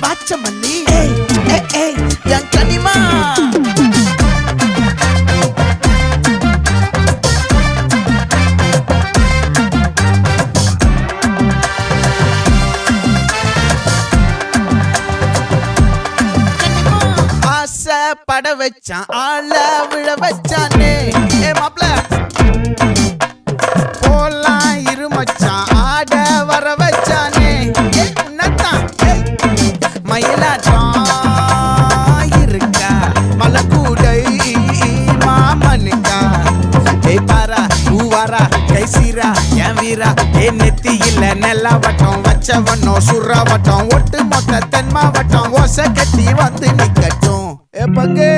பாச்சமல்லி என் கனிமா பட வச்சான் ஆள விழ வச்சானே மாப்ள போலாம் இருமச்சான் ஆட வர வச்சானே உன்னத்தான் மயிலாட்டம் இருக்கா மலக்கூடை மாமனுக்கா பாரா பூவாரா கைசீரா என் வீரா நெத்தி இல்ல நெல்லா வட்டம் வச்சவனோ சுறா வட்டம் ஒட்டு மொத்த தென் மாவட்டம் ஓசை கட்டி வந்து நிக்கட்டும் பங்கே